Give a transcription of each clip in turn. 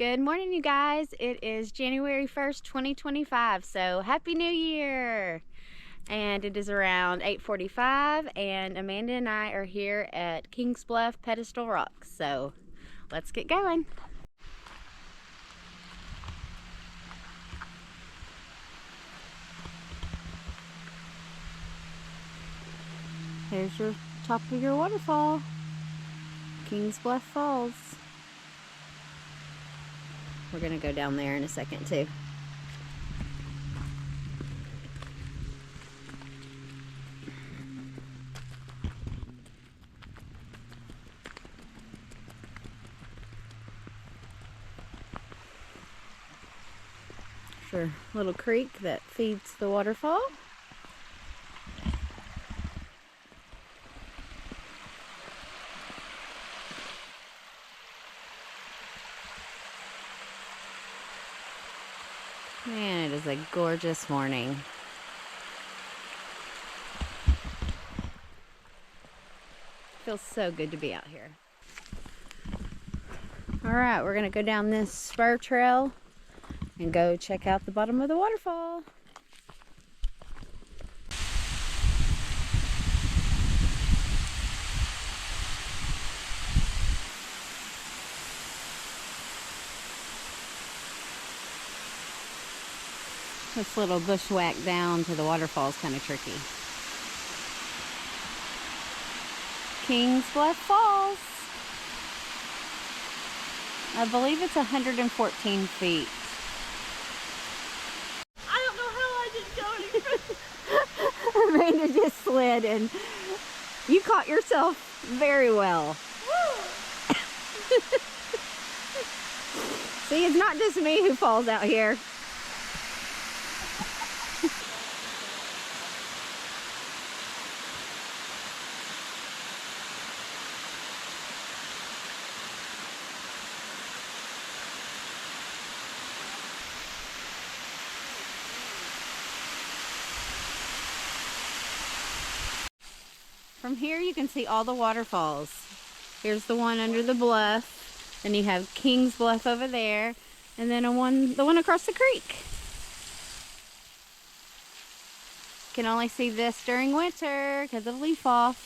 Good morning, you guys. It is January 1st, 2025, so Happy New Year! And it is around 8:45, and Amanda and I are here at Kings Bluff Pedestal Rocks, so let's get going. Here's your top of your waterfall, Kings Bluff Falls. We're gonna go down there in a second too. There's a little creek that feeds the waterfall. Man, it is a gorgeous morning. Feels so good to be out here. All right, we're gonna go down this spur trail and go check out the bottom of the waterfall. This little bushwhack down to the waterfall is kind of tricky. Kings Bluff Falls. I believe it's 114 feet. I don't know how I didn't go any further. Amanda just slid and you caught yourself very well. See, it's not just me who falls out here. From here you can see all the waterfalls. Here's the one under the bluff, and you have Kings Bluff over there, and then the one across the creek. You can only see this during winter because of leaf off.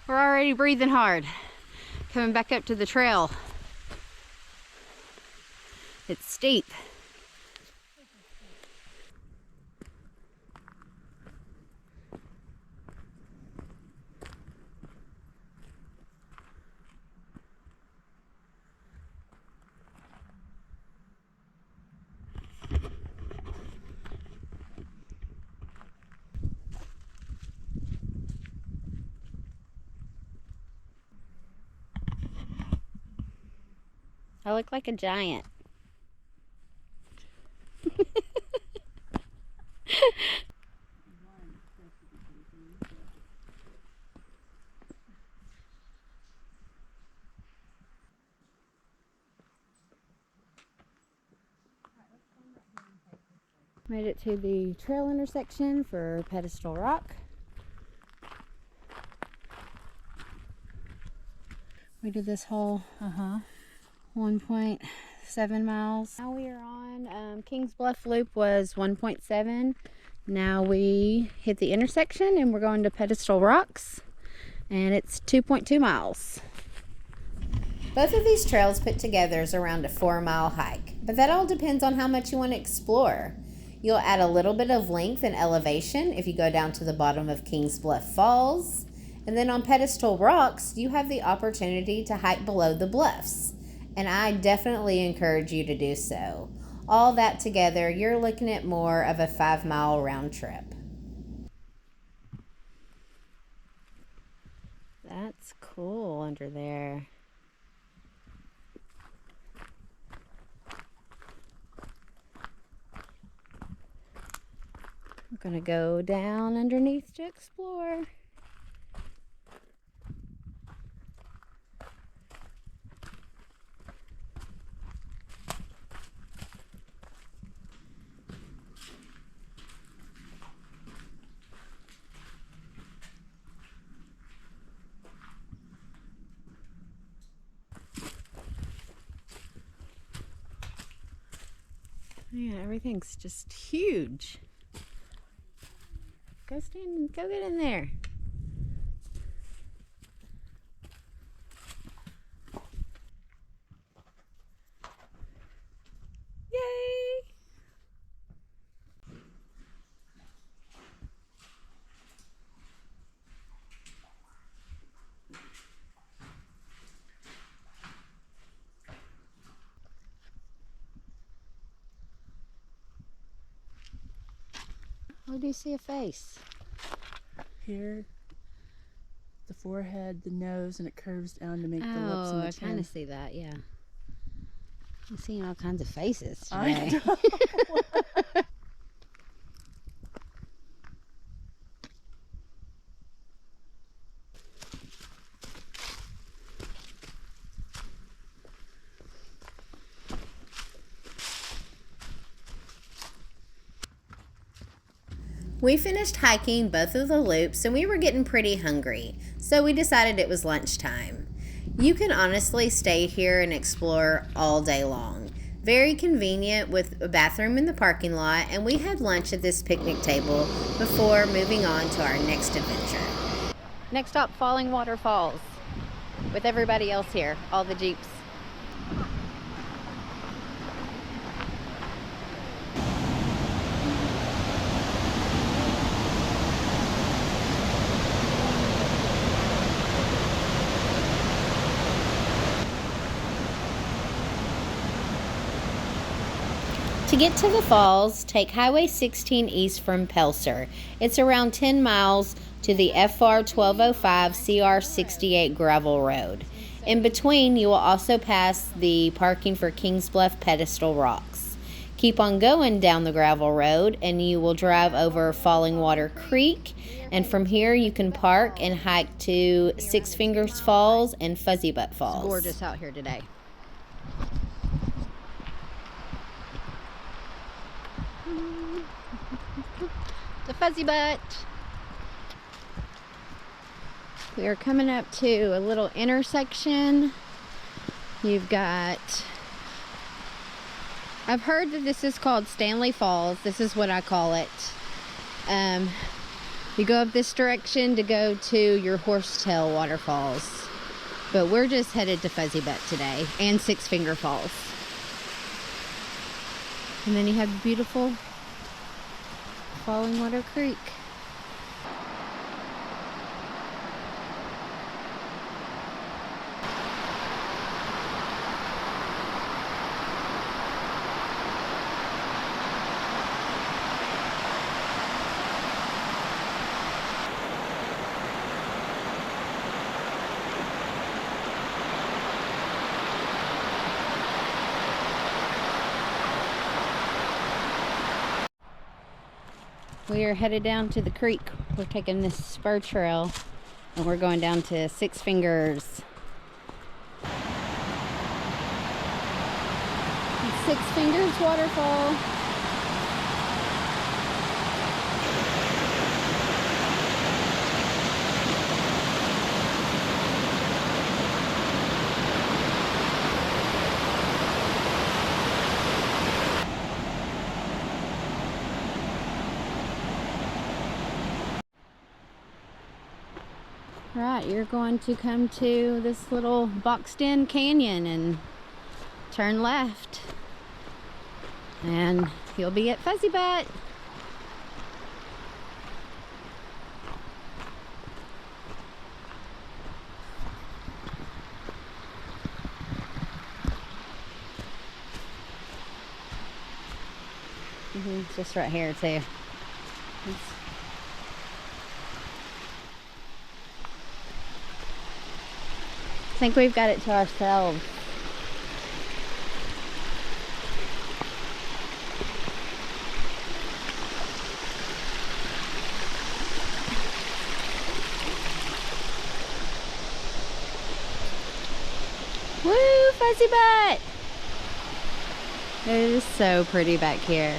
We're already breathing hard, coming back up to the trail. It's steep. I look like a giant. Made it to the trail intersection for Pedestal Rock. We did this whole 1.7 miles. Now we are on Kings Bluff Loop was 1.7. Now we hit the intersection and we're going to Pedestal Rocks, and it's 2.2 miles. Both of these trails put together is around a 4-mile hike, but that all depends on how much you want to explore. You'll add a little bit of length and elevation if you go down to the bottom of Kings Bluff Falls, and then on Pedestal Rocks, you have the opportunity to hike below the bluffs, and I definitely encourage you to do so. All that together, you're looking at more of a 5-mile round trip. That's cool under there. We're gonna go down underneath to explore. Yeah, everything's just huge. Go get in there. Yay! Oh, do you see a face? Here, the forehead, the nose, and it curves down to make the lips and the I chin. kind of see that, yeah. I'm seeing all kinds of faces today. I know. We finished hiking both of the loops and we were getting pretty hungry, so we decided it was lunchtime. You can honestly stay here and explore all day long. Very convenient with a bathroom in the parking lot, and we had lunch at this picnic table before moving on to our next adventure. Next stop, Falling Waterfalls. With everybody else here, all the Jeeps. To get to the falls, take Highway 16 east from Pelser. It's around 10 miles to the FR 1205 CR 68 gravel road. In between, you will also pass the parking for Kings Bluff Pedestal rocks. Keep on going down the gravel road and you will drive over Falling Water Creek, and from here you can park and hike to Six Fingers Falls and Fuzzybutt Falls. It's gorgeous out here today. The Fuzzybutt. We are coming up to a little intersection. You've got, I've heard that this is called Stanley Falls. This is what I call it. You go up this direction to go to your Horsetail Waterfalls. But we're just headed to Fuzzybutt today and Six Finger Falls. And then you have the beautiful Falling Water Creek. We are headed down to the creek. We're taking this spur trail and we're going down to Six Fingers. Six Fingers Waterfall. Right, you're going to come to this little boxed in canyon and turn left and you'll be at Fuzzybutt. It's just right here too. I think we've got it to ourselves. Woo, Fuzzybutt! It is so pretty back here.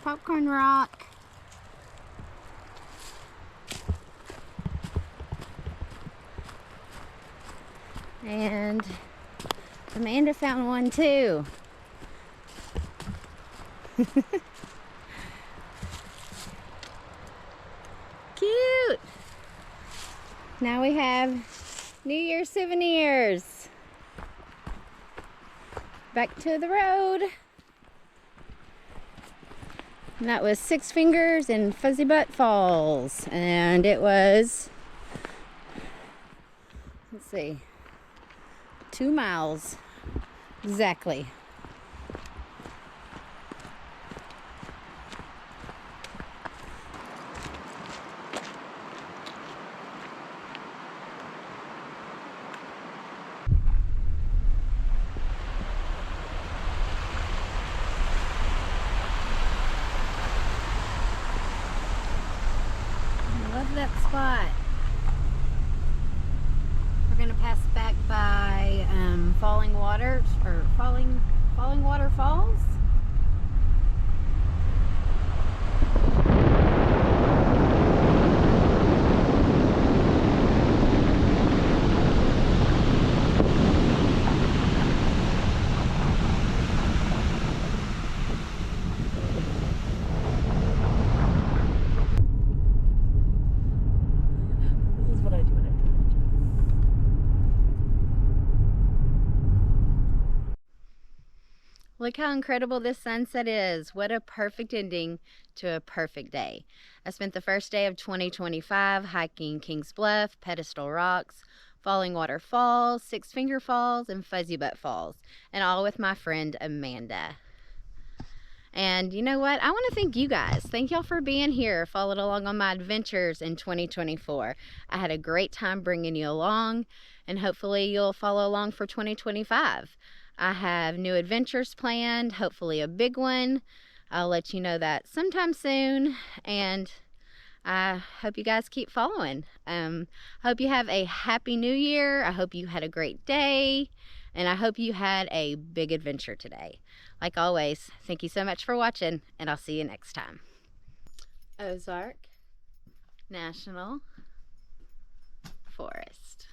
Popcorn Rock. And Amanda found one too. Cute! Now we have New Year souvenirs. Back to the road. And that was Six Fingers and Fuzzybutt Falls. And it was, let's see, 2 miles exactly. Love that spot. We're gonna pass back by Falling Water Falls. This is what I do when I'm Look how incredible this sunset is. What a perfect ending to a perfect day. I spent the first day of 2025 hiking Kings Bluff, Pedestal Rocks, Falling Waterfalls, Six Finger Falls, and Fuzzybutt Falls, and all with my friend Amanda. And you know what? I want to thank you guys. Thank y'all for being here, following along on my adventures in 2024. I had a great time bringing you along, and hopefully you'll follow along for 2025. I have new adventures planned, hopefully a big one. I'll let you know that sometime soon, and I hope you guys keep following. Hope you have a happy new year. I hope you had a great day, and I hope you had a big adventure today. Like always, thank you so much for watching, and I'll see you next time. Ozark National Forest.